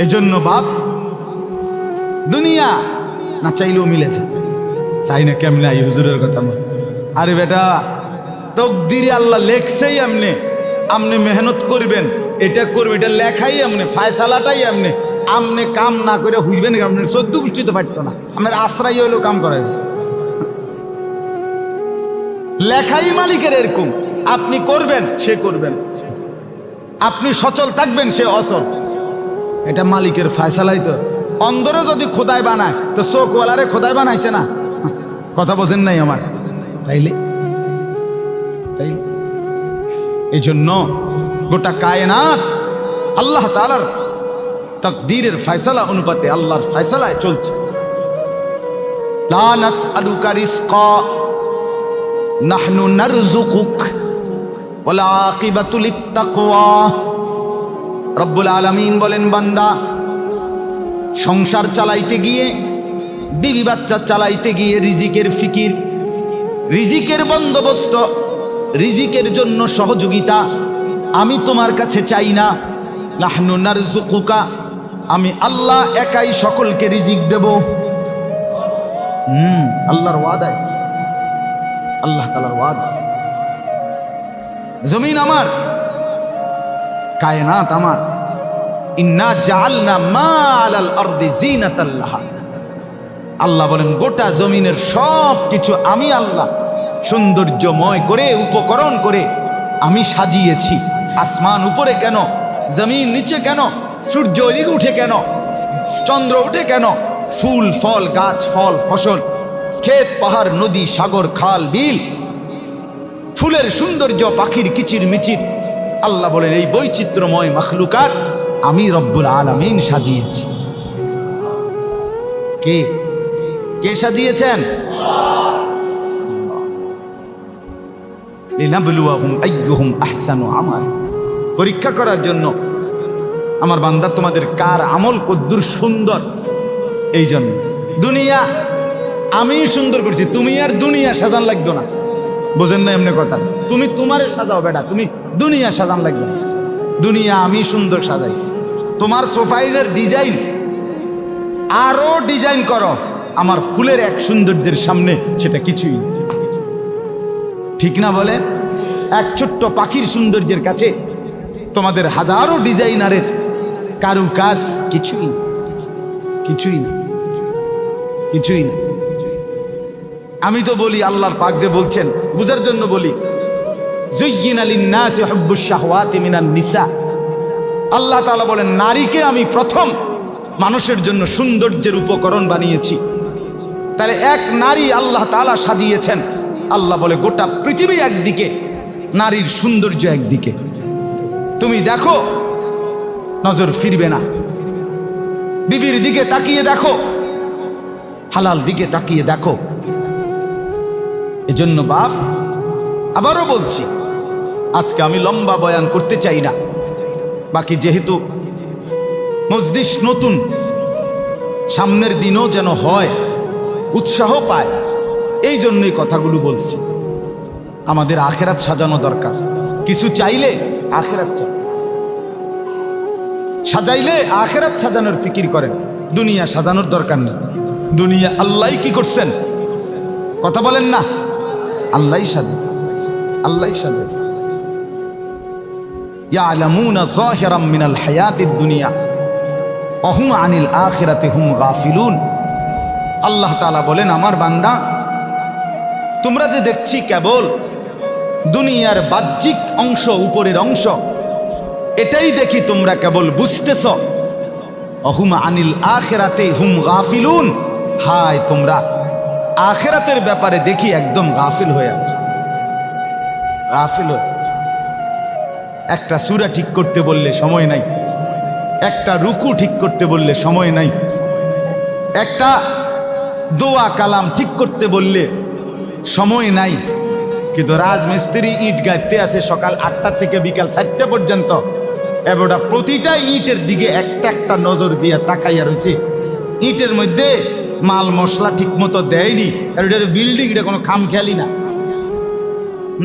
এজন্য বাপ দুনিয়া না চাইলেও মিলেছে, চাই না কেমনে এই হুজুরের কথা বল। আরে বেটা, তকদিরে আল্লাহ লেখছেই এমনি, আপনি মেহনত করবেন, এটা করবে, এটা লেখাই এমনি, ফায়সালাটাই এমনি। আপনি কাম না করে হইবেন, আপনি 14 গোষ্ঠী তো পারতো না, আপনার আশ্রয় হইলেও কাম করাবে। লেখাই মালিকের এরকম, আপনি করবেন সে করবেন, আপনি সচল থাকবেন সে অচল, এটা মালিকের ফায়সালাই। তো অন্ধরে যদি খোদাই বানায় তো চোখওয়ালারে খোদাই বানাইছে না? কথা বোঝেন নাই আমার? তাইলে এই জন্য গোটা কায়নাত আল্লাহ তাআলার তাকদীরের ফায়সালা অনুপাতে আল্লাহর ফায়সালায় চলছে। লা নাসআলুকা রিজকা নাহনু নারযুকুক ওয়াল আকিবাতু লিত্তাকওয়া। রব্বুল আলামিন বলেন, বান্দা সংসার চালাইতে গিয়ে, বিবি বাচ্চা চালাইতে গিয়ে রিজিকের ফিকির, রিজিকের বন্দোবস্ত, রিজিকের জন্য সহযোগিতা আমি তোমার কাছে চাই না। নাহনু নারযুকুকা, আমি আল্লাহ একাই সকলকে রিজিক দেব। আল্লাহর ওয়াদায়, আল্লাহ তাআলার ওয়াদা। জমিন আমার, কায়নাত আমার। ইন্না জাআলনা মা আলাল আরদি জিনাতাল লাহা। আল্লাহ বলেন গোটা জমিনের সব কিছু আমি আল্লাহ সৌন্দর্যময় করে, উপকরণ করে আমি সাজিয়েছি। আসমান উপরে কেন, জমিন নিচে কেন, সূর্য ওইদিকে উঠে কেন, চন্দ্র উঠে কেন, ফুল ফল, গাছ ফল ফসল, ক্ষেত পাহাড়, নদী সাগর খাল বিল, ফুলের সৌন্দর্য, পাখির কিচির মিচির, আল্লাহ বলেন এই বৈচিত্র্যময় মাখলুকাত আমি রব্বুল আলামিন সাজিয়েছি। কে কে সাজিয়েছেন? লিনাবলুয়াহুম আইয়ুহুম আহসানু আমাল। পরীক্ষা করার জন্য আমার বান্দা তোমাদের কার আমল কদ্দুর সুন্দর। এই জন্য দুনিয়া আমি সুন্দর করছি, তুমি আর দুনিয়া সাজান লাগতো না। বোঝেন না এমনি কথা? তুমি তোমারে সাজাও বেটা, তুমি দুনিয়া সাজান লাগবে না। দুনিয়া আমি সুন্দর সাজাইছি। তোমার সোফাইলের ডিজাইন আরো ডিজাইন করো, আমার ফুলের এক সৌন্দর্যের সামনে সেটা কিছুই না। ঠিক না বলে? এক ছোট্ট পাখির সৌন্দর্যের কাছে তোমাদের হাজারো ডিজাইনারের কারু কাজ কিছুই না, কিছুই না, কিছুই না। আমি তো বলি, আল্লাহর পাক যে বলছেন বুঝার জন্য বলি, যুয়্যিনা লিন-নাসি হুব্বুশ শাহওয়াতি মিনান নিসা। আল্লাহ তাআলা বলেন নারীকে আমি প্রথম মানুষের জন্য সৌন্দর্যের উপকরণ বানিয়েছি। তাহলে এক নারী আল্লাহ তাআলা সাজিয়েছেন। আল্লাহ বলে গোটা পৃথিবী একদিকে, নারীর সৌন্দর্য একদিকে। তুমি দেখো, নজর ফিরবে না। বিবির দিকে তাকিয়ে দেখো, হালাল দিকে তাকিয়ে দেখো। এজন্য বাপ, আবারও বলছি, আজকে আমি লম্বা বয়ান করতে চাই না। বাকি যেহেতু মজলিস নতুন, সামনের দিনও যেন হয়, উৎসাহ পায়, এই জন্যই কথাগুলো বলছি। আমাদের আখেরাত সাজানো দরকার। কিছু চাইলে আখেরাত চাই, সাজাইলে আখেরাত সাজানোর ফিকির করেন, দুনিয়া সাজানোর দরকার নেই। দুনিয়া আল্লাহ কি করছেন? কথা বলেন না? আল্লাহ সাজাইছে, আল্লাহ সাজাইছে। ইয়ালামুনা যাহিরাম মিনাল হায়াতিদ দুনিয়া ওয়া হুম আনিল আখিরাতি হুম গাফিলুন। আল্লাহ তাআলা বলেন, আমার বান্দা তোমরা যে দেখছি কেবল দুনিয়ার বাহ্যিক অংশ, উপরের অংশ, এটাই দেখি তোমরা কেবল বুঝতেছ। ওয়া হুম আনিল আখিরাতি হুম গাফিলুন। হায়, তোমরা আখিরাতের ব্যাপারে দেখি একদম গাফিল হয়ে আছো, গাফিল হয়ে আছো। একটা সূরা ঠিক করতে বললে সময় নাই, একটা রুকু ঠিক করতে বললে সময় নাই, একটা দোয়া কালাম ঠিক করতে বললে সময় নাই। কিন্তু রাজমিস্ত্রি ইট গাঁথতে আছে সকাল 8টা থেকে বিকাল 4টা পর্যন্ত। এবার প্রতিটা ইটের দিকে একটা একটা নজর দিয়ে তাকাইয়া রয়েছে। ইটের মধ্যে মাল মশলা ঠিক মতো দেয়নি, আর এটার বিল্ডিং, এটা কোনো খাম খেয়ালি না।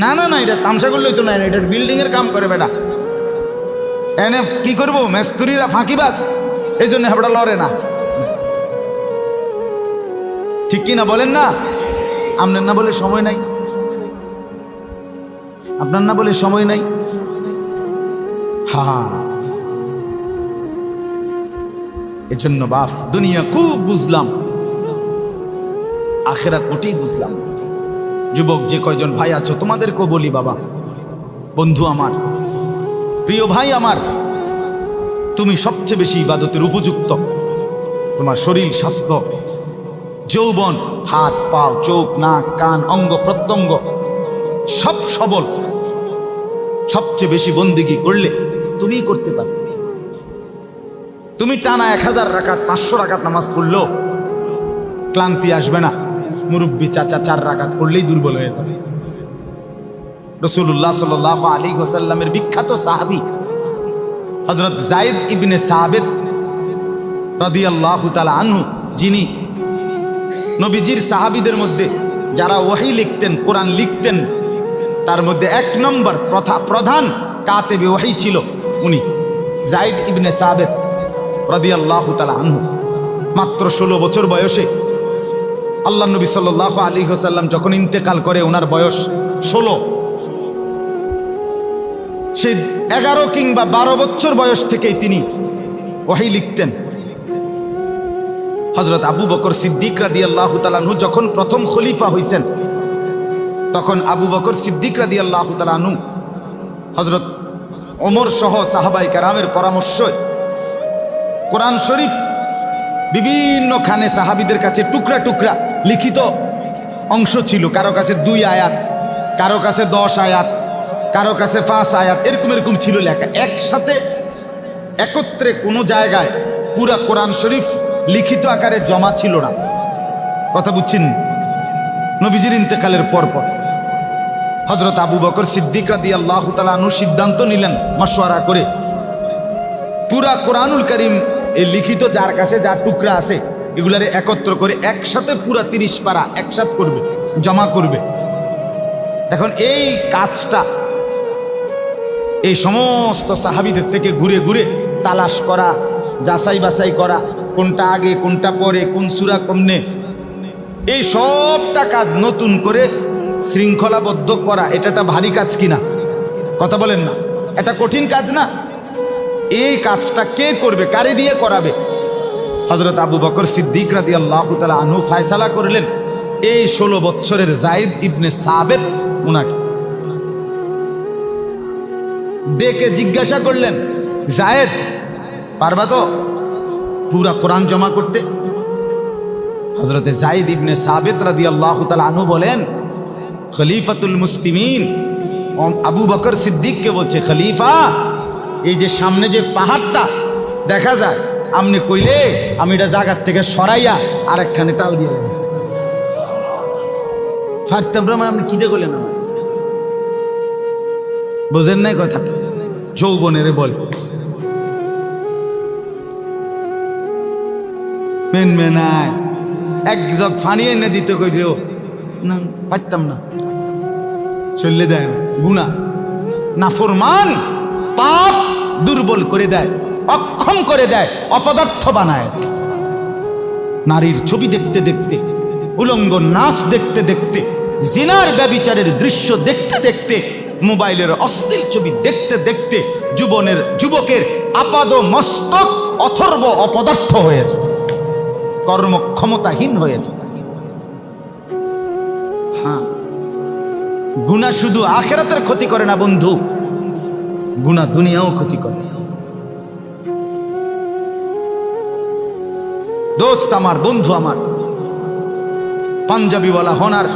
না না না, এটা তামসা করলেই তো না, এটার বিল্ডিং এর কাম করে বেটা। এনে কি করবো? মিস্ত্রিরা ফাঁকিবাজ, এই জন্য হেবড়া লড়ে না। ঠিক কি না বলেন না? আপনার না বলে সময় নাই, আপনার না বলে সময় নাই। হা, এজন্য বাপ দুনিয়া খুব বুঝলাম, আখেরাত মোটেই বুঝলাম। যুবক যে কয়জন ভাই আছো তোমাদেরকেও বলি, বাবা, বন্ধু আমার, প্রিয় ভাই আমার, তুমি সবচেয়ে বেশি ইবাদতের উপযুক্ত। তোমার শরীর, স্বাস্থ্য, যৌবন, হাত পাও, চোখ, নাক, কান, অঙ্গ প্রত্যঙ্গ সব সবল, সবচেয়ে বেশি বন্দেগী করলে তুমিই করতে পারো। তুমি টানা 1000 রাকাত 500 রাকাত নামাজ পড়লেও ক্লান্তি আসবে না। মুরব্বী চাচা 4 রাকাত পড়লেই দুর্বল হয়ে যাবে। রাসূলুল্লাহ সাল্লাল্লাহু আলাইহি ওয়াসাল্লামের বিখ্যাত সাহাবী হযরত যায়েদ ইবনে সাবিত রাদিয়াল্লাহু তাআলা আনহু, যিনি নবীজির সাহাবীদের মধ্যে যারা ওহী লিখতেন, কোরআন লিখতেন, তার মধ্যে 1 নম্বর প্রধান কাতেবে ওহী ছিল উনি, যায়েদ ইবনে সাবিত রাদিয়াল্লাহু তাআলা আনহু। মাত্র 16 বছর বয়সে আল্লাহ নবী সাল্লাল্লাহু আলাইহি ওয়াসাল্লাম যখন ইন্তেকাল করে, ওনার বয়স 16। সে 11 কিংবা 12 বছর বয়স থেকেই তিনি ওহী লিখতেন। হযরত আবু বকর সিদ্দিক রাদিয়াল্লাহু তাআলা আনহু যখন প্রথম খলিফা হইছেন, তখন আবু বকর সিদ্দিক রাদিয়াল্লাহু তাআলা আনহু হযরত ওমর সহ সাহাবায়ে কেরামের পরামর্শে কোরআন শরীফ বিভিন্ন খানে সাহাবীদের কাছে টুকরা টুকরা লিখিত অংশ ছিল। কারো কাছে 2 আয়াত, কারো কাছে 10 আয়াত, কারো কাছে 5 আয়াত, এরকম এরকম ছিল লেখা। একসাথে একত্রে কোনো জায়গায় পুরা কোরআন শরীফ লিখিত আকারে জমা ছিল না। কথা বুঝছেন? নবীজির ইন্তেকালের পরপর হযরত আবু বকর সিদ্দিক রাদিয়াল্লাহু তাআলা আনহু সিদ্ধান্ত নিলেন মাশওয়ারা করে, পুরা কোরআনুল কারীম এই লিখিত যার কাছে যা টুকরা আছে এগুলারে একত্র করে একসাথে পুরা 30 পারা একসাথে করবে, জমা করবে। এখন এই কাজটা এই সমস্ত সাহাবীদের থেকে ঘুরে ঘুরে তালাশ করা, যাচাই বাছাই করা, কোনটা আগে কোনটা পরে, কোন সূরা কমনে, এই সবটা কাজ নতুন করে শৃঙ্খলাবদ্ধ করা, এটা একটা ভারী কাজ কিনা? কথা বলেন না? এটা কঠিন কাজ না? এই কাজটা কে করবে, কারে দিয়ে করাবে? হযরত আবু বকর সিদ্দিক রাদিয়াল্লাহু তাআলা আনহু ফয়সালা করলেন এই 16 বছরের যায়েদ ইবনে সাবিত উনাকে ডেকে জিজ্ঞাসা করলেন, যায়েদ, পারবা তো পুরা কোরআন জমা করতে? হযরতে যায়েদ ইবনে সাবিত রাদিয়াল্লাহু তাআলা আনহু বলেন, খলিফাতুল মুসলিমিন আবু বকর সিদ্দিককে বলছে, খলিফা, এই যে সামনে যে পাহাড়টা দেখা যায়, আপনি কইলে আমি এটা জায়গার থেকে সরাইয়া আরেকখানে টাল দিয়ে দেব। ফারতাম মানে আপনি কি দিয়ে করলেন? আমার বোঝেন নাই কথাটা? যৌবনের বল মেন মেনায় এক জগ ফানি এনে দিতে কইলেও না, পারতাম না। চললে দেয় না, গুনাহ, নাফরমান, পাপ দুর্বল করে দেয়, অক্ষম করে দেয়, অপদার্থ বানায়। নারীর ছবি দেখতে দেখতে, উলঙ্গ নাচ দেখতে দেখতে, জিনার ব্যভিচারের দৃশ্য দেখতে দেখতে, মোবাইলের অশ্লীল ছবি দেখতে দেখতে যুবকের আপাদ মস্তক অথর্ব অপদার্থ হয়েছে, কর্মক্ষমতাহীন হয়েছে। হ্যাঁ, গুনাহ শুধু আখিরাতের ক্ষতি করে না বন্ধু, গুনাহ দুনিয়াও ক্ষতি করে। দোস্ত আমার, বন্ধু আমার, পাঞ্জাবিওয়ালা হন আর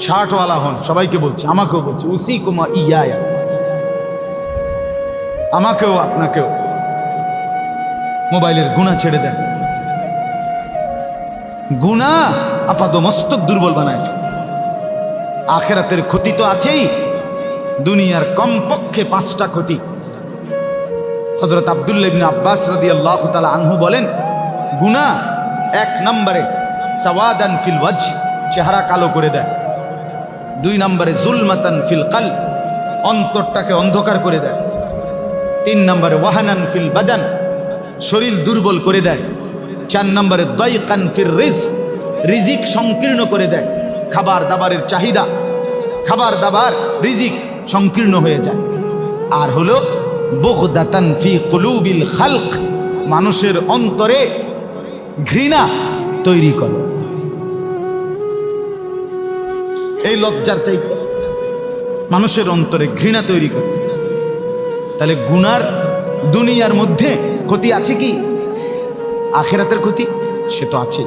শার্টওয়ালা হন, সবাইকে বলছি, আমাকেও বলছি, উসি কুমা ইয়া, আমাকেও আপনাকেও মোবাইলের গুনাহ ছেড়ে দেন। গুনাহ আপাদমস্তক দুর্বল বানায়। আখিরাতের ক্ষতি তো আছেই, দুনিয়ার কমপক্ষে 5টা ক্ষতি। হযরত আব্দুল্লাহ ইবনে আব্বাস রাদিয়াল্লাহু তাআলা আনহু বলেন, গুনাহ 1 নম্বরে সাওয়াদান ফিল ওয়াজহ, চেহারা কালো করে দেয়। 2 নম্বরে জুলমাতান ফিল কলব, অন্তরটাকে অন্ধকার করে দেয়। 3 নম্বরে ওয়াহানান ফিল বাদান, শরীর দুর্বল করে দেয়। 4 নম্বরে দাইকান ফির রিজক, রিজিক সংকীর্ণ করে দেয়। খাবার দাবারের চাহিদা, খাবার দাবার, রিজিক সংকীর্ণ হয়ে যায়। আর হলো বুগদাতান ফি কুলুবিল খালক, মানুষের অন্তরে ঘৃণা তৈরি করে। এই লজ্জার চাইতে মানুষের অন্তরে ঘৃণা তৈরি করে। তাহলে গুনার দুনিয়ার মধ্যে ক্ষতি আছে কি? আখিরাতের ক্ষতি সে তো আছে,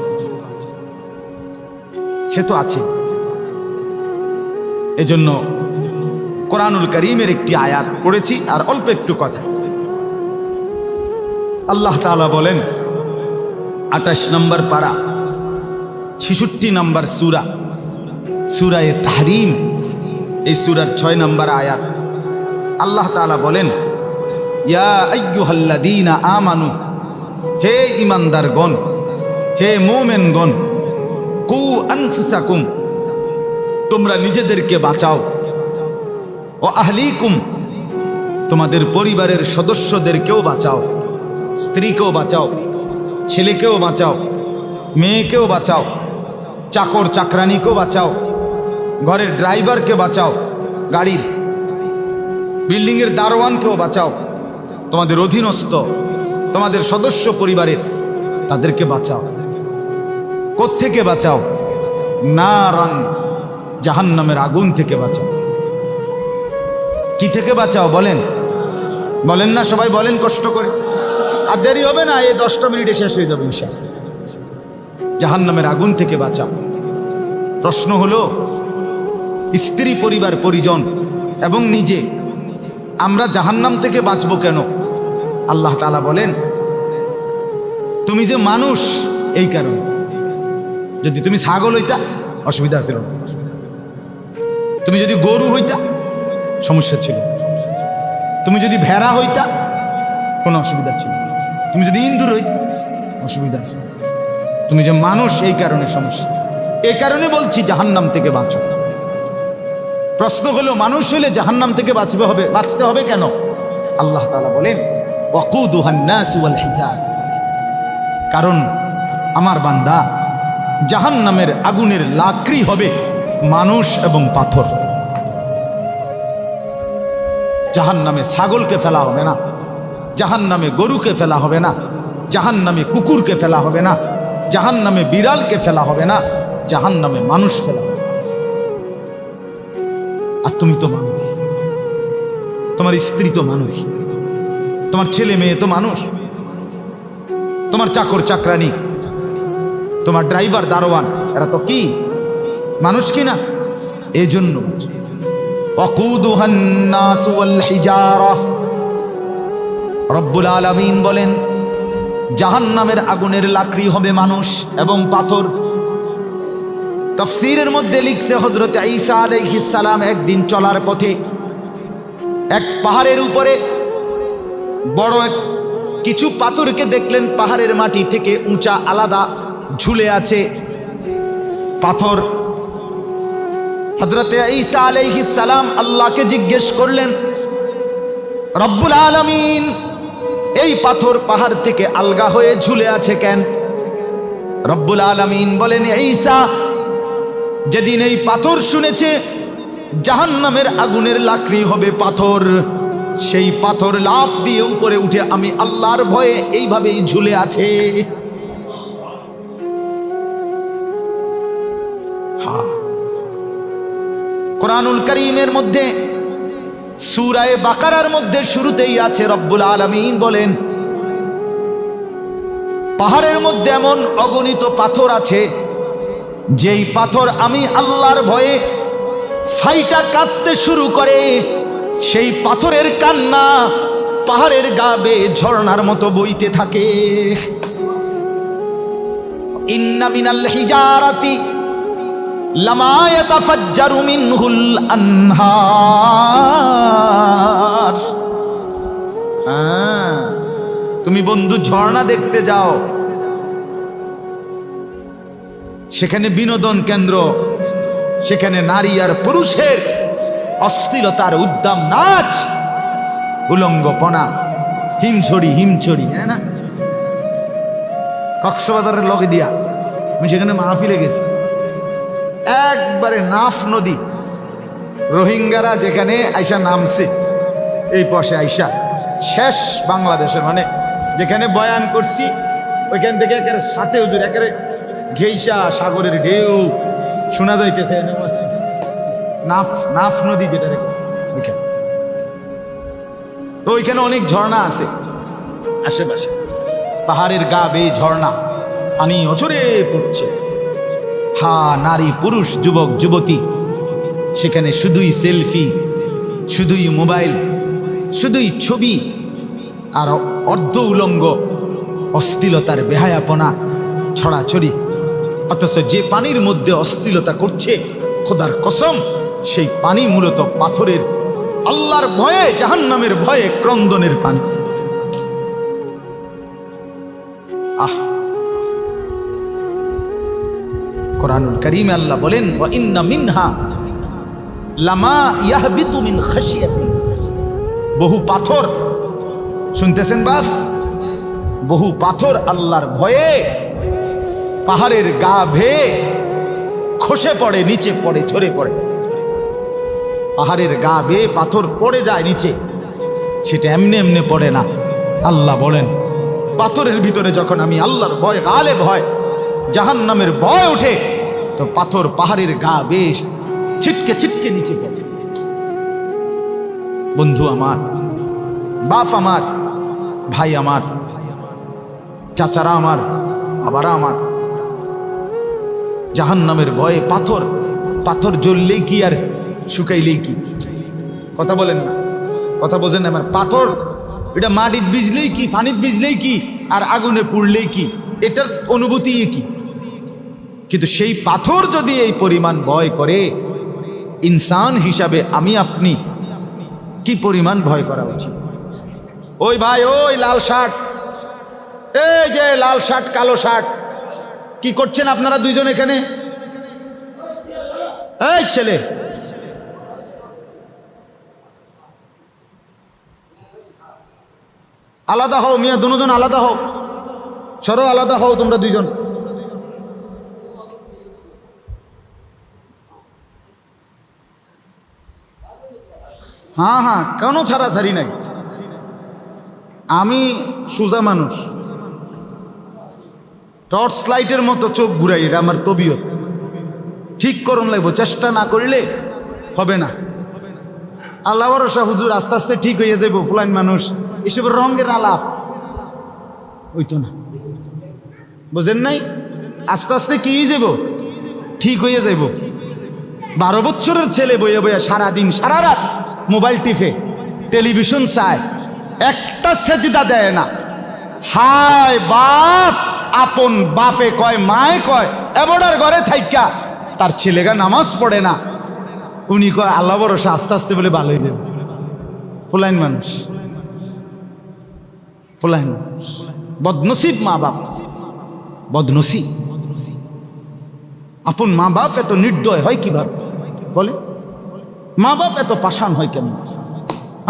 সে তো আছে। এজন্য কোরআনুল কারীমের একটি আয়াত পড়েছি, আর অল্প একটু কথা। আল্লাহ তাআলা বলেন 28 নম্বর পারা 66 নম্বর সূরা, সূরায়ে তাহরীম, এই সূরার 6 নম্বর আয়াত। আল্লাহ তাআলা বলেন, ইয়া আইয়ুহাল্লাযীনা আমানু, হে ঈমানদারগণ, হে মুমিনগণ, কু আনফুসাকুম, তোমরা নিজেদেরকে বাঁচাও, ও আহলিকুম, তোমাদের পরিবারের সদস্যদেরকেও বাঁচাও, স্ত্রীকেও বাঁচাও, ছেলেকেও বাঁচাও, মেয়েকেও বাঁচাও, চাকর চাকরানিকেও বাঁচাও, ঘরের ড্রাইভারকে বাঁচাও, গাড়ির বিল্ডিংয়ের দারোয়ানকেও বাঁচাও, তোমাদের অধীনস্থ, তোমাদের সদস্য পরিবারের, তাদেরকে বাঁচাও। কোত্থেকে বাঁচাও? নারান, জাহান্নামের আগুন থেকে বাঁচাও। কি থেকে বাঁচাও বলেন? বলেন না সবাই, বলেন কষ্ট করে। আর দেরি হবে না, এই 10টা মিনিটে শেষ হয়ে যাবে ইনশাআল্লাহ। জাহান্নামের আগুন থেকে বাঁচাও। প্রশ্ন হলো, স্ত্রী, পরিবার, পরিজন এবং নিজে, আমরা জাহান্নাম থেকে বাঁচবো কেন? আল্লাহ তাআলা বলেন, তুমি যে মানুষ এই কারণে। যদি তুমি ছাগল হইতা অসুবিধা ছিল না, তুমি যদি গরু হইতা সমস্যা ছিল, তুমি যদি ভেড়া হইতা কোনো অসুবিধা ছিল, তুমি যদি ইন্দুর হইতা অসুবিধা আছে। তুমি যে মানুষ এই কারণে সমস্যা। এই কারণে বলছি জাহান্নাম থেকে বাঁচো। প্রশ্ন হলো, মানুষ হইলে জাহান্নাম থেকে বাঁচতে হবে কেন? আল্লাহ তাআলা বলেন, ওয়াকুদুহান নাস ওয়াল হিজাজ, কারণ আমার বান্দা, জাহান্নামের আগুনের লাকড়ি হবে মানুষ এবং পাথর। জাহান্নামে ছাগলকে ফেলা হবে না, জাহান্নামে গরুকে ফেলা হবে না, জাহান্নামে কুকুরকে ফেলা হবে না, জাহান্নামে বিড়ালকে ফেলা হবে না, জাহান্নামে মানুষ ফেলা হবে। আর তুমি তো মানুষ, তোমার স্ত্রী তো মানুষ, তোমার ছেলে মেয়ে তো মানুষ, তোমার চাকর চাকরানি, তোমার ড্রাইভার দারোয়ান, এরা তো কি মানুষ কিনা? এই জন্য ওয়াকুদুহান নাস ওয়াল হিজারা, রব্বুল আলামিন বলেন, জাহান্নামের আগুনের লাকড়ি হবে মানুষ এবং পাথর। তাফসীরের মধ্যে লিখছে, হযরত ঈসা আলাইহিস সালাম একদিন চলার পথে এক পাহাড়ের উপরে বড় কিছু পাথরকে দেখলেন, পাহাড়ের মাটি থেকে উঁচা আলাদা ঝুলে আছে পাথর। হযরত ঈসা আলাইহিস সালাম আল্লাহকে জিজ্ঞেস করলেন, রব্বুল আলামিন, এই পাথর পাহাড় থেকে আলগা হয়ে ঝুলে আছে কেন? রব্বুল আলামিন বলেন, ঈসা যেদিন এই পাথর শুনেছে জাহান্নামের আগুনের লাকড়ি হবে পাথর, সেই পাথর লাফ দিয়ে উপরে উঠে আমি আল্লাহর ভয়ে এইভাবেই ঝুলে আছে। কোরআনুল কারীমের মধ্যে সূরা বাকারার মধ্যে শুরুতেই আছে, রব্বুল আলামিন বলেন, পাহাড়ের মধ্যে এমন অগণিত পাথর আছে, যেই পাথর আমি আল্লাহর ভয়ে ফাইটা কাঁদতে শুরু করে, সেই পাথরের কান্না পাহাড়ের গা বেয়ে ঝর্ণার মতো বইতে থাকে। ইন্না মিনাল হিজারাতি লামা ইয়াতাফাজ্জারু মিনহুল আনহার। তুমি বন্ধু ঝর্ণা দেখতে যাও, সেখানে বিনোদন কেন্দ্র, সেখানে নারী আর পুরুষের অশ্লীলতার উদ্দাম নাচ, উলঙ্গপনা, হিমছড়ি, হ্যাঁ না, কক্সবাজারের লগে দিয়া আমি সেখানে মাহফিলে গেছি। একবারে নাফ নদী, রোহিঙ্গারা যেখানে আইসা নামছে, এই পাশে আইসা শেষ বাংলাদেশের, মানে যেখানে বয়ান করছি ওইখান থেকে একেবারে সাথে হুজুর একেবারে ঘেইসা সাগরের ঢেউ শোনা যাইতেছে। নাফ নাফ নদী যেটা ওইখানে, তো ওইখানে অনেক ঝর্ণা আছে আশেপাশে, পাহাড়ের গা বেয়ে ঝর্ণা, পানি অঝরে পড়ছে। হা নারী পুরুষ যুবক যুবতী, সেখানে শুধুই সেলফি, শুধুই মোবাইল, শুধুই ছবি আর অর্ধ উলঙ্গ অশ্লীলতার বেহায়াপনা ছড়াছড়ি। অথচ যে পানির মধ্যে অশ্লীলতা করছে, খোদার কসম সেই পানি মূলত পাথরের, আল্লাহর ভয়ে, জাহান্নামের ভয়ে ক্রন্দনের পানি। আহ, কোরআনুল কারীমে আল্লাহ বলেন, ওয়া ইন্না মিনহা লামা ইয়াহবিতু মিন খাশিয়াতি। বহু পাথর, শুনতেছেন বাপ, বহু পাথর আল্লাহর ভয়ে পাহাড়ের গা ভেয়ে খসে পড়ে, নিচে পড়ে, ঝরে পড়ে। পাহাড়ের গা বেয়ে পাথর পড়ে যায় নিচে, সেটা এমনি এমনি পড়ে না। আল্লাহ বলেন, পাথরের ভিতরে যখন আমি আল্লাহর ভয়, গালেব হয়, জাহান্নামের ভয় ওঠে, তো পাথর পাহাড়ের গা বেয়ে ছিটকে ছিটকে নিচে পড়ে। বন্ধু আমার, বাপ আমার, ভাই আমার, চাচারা আমার, বাবারা আমার, জাহান্নামের ভয়ে পাথর, পাথর জ্বললেই কি আর শুকাইলেই কি? কথা বলেন না, কথা বোঝেন না। পাথর এটা মাটির ভিজলেই কি, পানির ভিজলেই কি, আর আগুনে পুড়লেই কি, এটার অনুভূতি কি? কিন্তু সেই পাথর যদি এই পরিমাণ ভয় করে, ইনসান হিসাবে আমি আপনি কি পরিমাণ ভয় করা উচিত? ওই ভাই, ওই লাল শার্ট, এই যে লাল শার্ট কালো শার্ট, কি করছেন আপনারা দুইজন এখানে? এই ছেলে, আলাদা হও মিয়া, দুজন আলাদা হও, সরো, আলাদা হও তোমরা দুইজন। হ্যাঁ হ্যাঁ, কোনো ছাড়াছাড়ি নাই। আমি সোজা মানুষ, টর্চ লাইটের মতো চোখ ঘুরাই, এটা আমার তবিয়ত। ঠিক করুন লাগবো, চেষ্টা না করলে হবে না। আল্লাহ ভরসা হুজুর, আস্তে আস্তে ঠিক হয়ে যাবো। ফুলাইন মানুষ, এসবের রঙের আলাপ ওইতো না, বুঝেন নাই? আস্তে আস্তে কি যাব, ঠিক হয়ে যাইব। 12 বছরের ছেলে বইয়া বইয়া সারাদিন সারা রাত মোবাইল টিপে, টেলিভিশন চায়, একটা সেজদা দেয় না। হায় বাপ, আপন বাপে কয়, মায়ে কয়, এবড়ার ঘরে থাইকা তার ছেলেগা নামাজ পড়ে না, উনি কয় আল্লাহ ভরসা আস্তে আস্তে বলে ভালো হয়ে যাবে। ফুলাইন মানুষ, ফুলাইন মানুষ, বদনসিব মা বাপ, বদনসিব। আপন মা বাপ এত নির্দয় হয় কিভাবে বলে? মা বাপ এত পাষাণ হয় কেমন?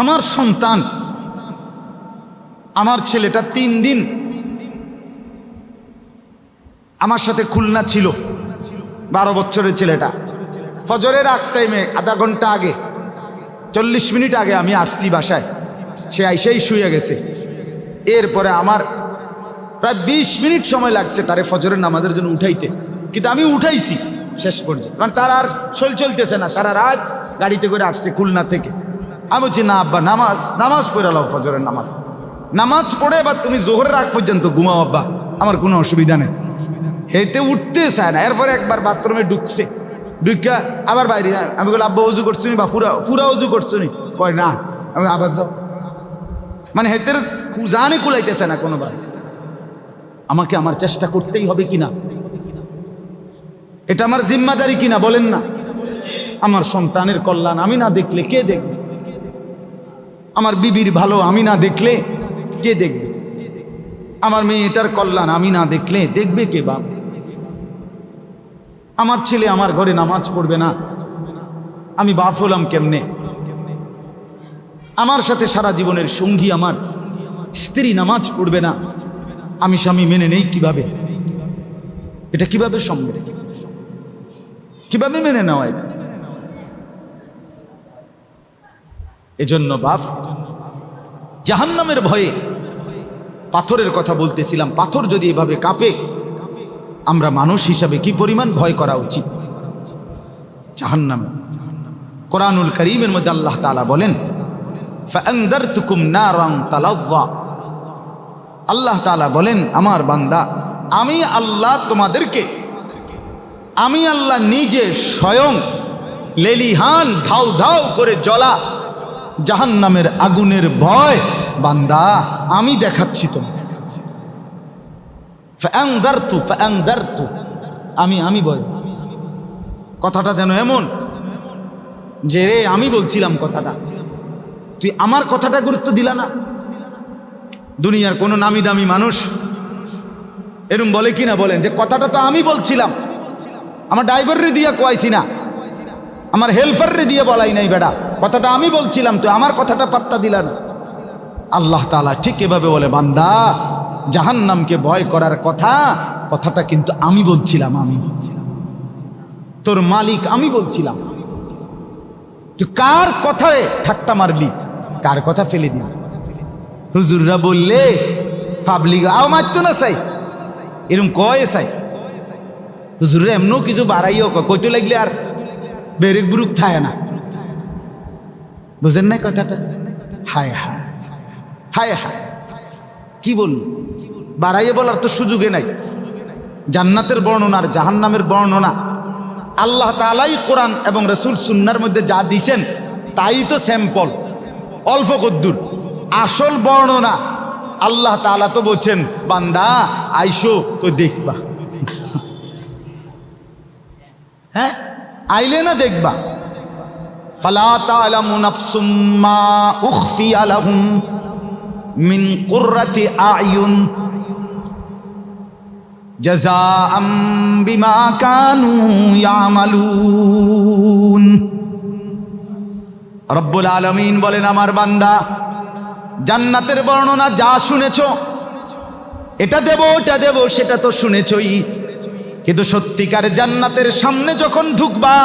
আমার সন্তান, আমার ছেলেটা 3 দিন আমার সাথে খুলনা ছিল, 12 বছরের ছেলেটা। ফজরের আগ টাইমে আধা ঘন্টা আগে, 40 মিনিট আগে আমি আসছি বাসায়, সে আইসেই শুয়ে গেছে। এরপরে আমার প্রায় 20 মিনিট সময় লাগছে তারে ফজরের নামাজের জন্য উঠাইতে, কিন্তু আমি উঠাইছি শেষ পর্যন্ত, কারণ তার আর চলতেছে না। সারা রাত গাড়িতে করে আসছে খুলনা থেকে। আমি বলছি না আব্বা, নামাজ পড়ে লাও, ফজরের নামাজ পড়ে এবার তুমি জোহরের আগ পর্যন্ত ঘুমাও আব্বা, আমার কোনো অসুবিধা নেই। হেতে উঠতে চায় না। এরপরে একবার বাথরুমে ঢুকছে, ঢুকা আবার বাইরে। আমি বলি আব্বা অজু করছো নি বা পুরা অজু করছো নি? কয় না। আমি আবার যাও, মানে হেতের জানে কুলাইতেছে না কোনোবার। আমাকে আমার চেষ্টা করতেই হবে কিনা, এটা আমার জিম্মাদারি কিনা বলেন না? আমার সন্তানের কল্যাণ আমি না দেখলে কে দেখবে? আমার বিবির ভালো আমি না দেখলে কে দেখবে? আমার মেয়েটার কল্যাণ আমি না দেখলে দেখবে কে বাপ? আমার ছেলে আমার ঘরে নামাজ পড়বে না, আমি বাপ হলাম কেমনে? আমার সাথে সারা জীবনের সঙ্গী আমার স্ত্রী নামাজ পড়বে না, আমি স্বামী মেনে নেই কিভাবে? এটা কিভাবে সম্ভব? কিভাবে মেনে নেওয়া এটা? এজন্য বাপ, জাহান্নামের ভয়ে পাথরের কথা বলতেছিলাম, পাথর যদি এভাবে কাঁপে, আমরা মানুষ হিসাবে কি পরিমাণ ভয় করা উচিত জাহান্নামে। কোরআনুল কারীমের মধ্যে আল্লাহ তাআলা বলেন, ফাআনযারতুকুম নারান তালাযযা। আল্লাহ তাআলা বলেন, আমার বান্দা আমি আল্লাহ তোমাদেরকে, আমি আল্লাহ নিজে স্বয়ং লেলিহান ধাউ ধাউ করে জ্বলা জাহান্নামের আগুনের ভয় বান্দা আমি দেখাচ্ছি তোমাকে। ফাআনযারতু, আমি ভয়। কথাটা যেন এমন যে রে আমি বলছিলাম কথাটা, তুই আমার কথাটা গুরুত্ব দিলা না। দুনিয়ার কোনো নামি দামি মানুষ এরম বলে কিনা বলেন যে কথাটা তো আমি বলছিলাম, আমার ড্রাইভাররে দিয়ে কোয়াইছি না, আমার হেল্পাররে দিয়ে বলাই নাই, বেটা কথাটা আমি বলছিলাম, তুই আমার কথাটা পাত্তা দিলা না। আল্লাহ তাআলা ঠিক এভাবে বলে, বান্দা জাহান্নামকে ভয় করার কথাটা কিন্তু আমি বলছিলাম, তোর মালিক আমি বলছিলাম। তুই কার কথায় ঠাট্টা মারলি, কার কথা ফেলে দিলি? হুজুররা বললে পাবলিক আও মারতো না চাই, এরকম কয় চাই। হুজুররা এমনও কিছু বাড়াইও কইতে লাগলে আর বেরেক বুরুক থায় না, বুঝেন না কথাটা? হায় হায় হায় হায়, কি বলল? বাড়াইয়ে বলার তো সুযোগে নাই। জান্নাতের বর্ণনা আর জাহান্নামের বর্ণনা আল্লাহ তাআলাই কোরআন এবং রাসূল সুন্নাহর মধ্যে যা দিয়েছেন তাই তো স্যাম্পল, অল্প কদ্দুর। আসল বর্ণনা আল্লাহ তাআলা তো বলছেন, বান্দা আইসো তো দেখবা। হ্যাঁ, আইলে না দেখবা। ফালা তা'লামু নাফসুম মা উখফিয়া লাহুম মিন কুররাতি আ'য়ুন জাযাআম বিমা কানু ইয়ামালুন। রব্বুল আলামিন বলেন, আমার বান্দা জান্নাতের বর্ণনা যা শুনেছো, এটা দেব ওটা দেব সেটা তো শুনেছই, কিন্তু সত্যিকার জান্নাতের সামনে যখন ঢুকবা,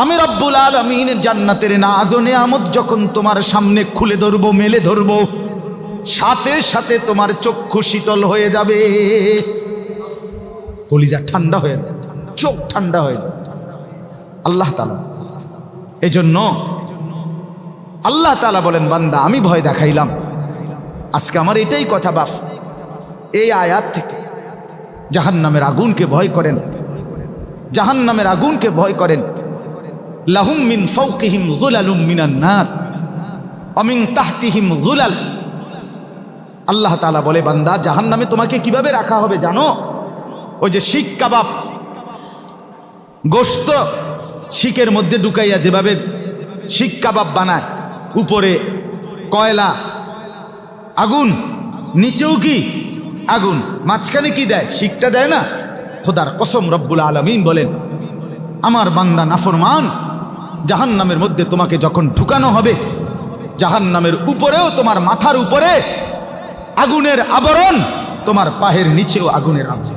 আমি রব্বুল আলামিন জান্নাতের নাজ ও নেয়ামত যখন তোমার সামনে খুলে ধরবো, মেলে ধরবো, সাথে সাথে তোমার চক্ষু শীতল হয়ে যাবে, কলিজা ঠান্ডা হয়ে যাবে, চোখ ঠান্ডা হয়ে যাবে। আল্লাহ তাআলা এজন্য আল্লাহ তাআলা বলেন, বান্দা আমি ভয় দেখাইলাম। আজকে আমার এটাই কথা বাপ, এই আয়াত থেকে জাহান্নামের আগুনকে ভয় করেন, জাহান্নামের আগুনকে ভয় করেন। লাহুম মিন ফাওকিহিম যুলালুম মিনান নার ওয়া মিন তাহতিহিম যুলাল। আল্লাহ তাআলা বলে, বান্দা জাহান্নামে তোমাকে কিভাবে রাখা হবে জানো? ওই যে শিক কাবাব, গোশত শিকের মধ্যে ঢুকাইয়া যেভাবে শিক কাবাব বানায়, উপরে কয়লা আগুন, নিচেও কি আগুন, মাঝখানে কি দেয়? শিকটা দেয় না? খোদার কসম রব্বুল আলামিন বলেন, আমার বান্দা নাফরমান, জাহান্নামের মধ্যে তোমাকে যখন ঢুকানো হবে, জাহান্নামের উপরেও, তোমার মাথার উপরে আগুনের আবরণ, তোমার পায়ের নিচেও আগুনের আবরণ।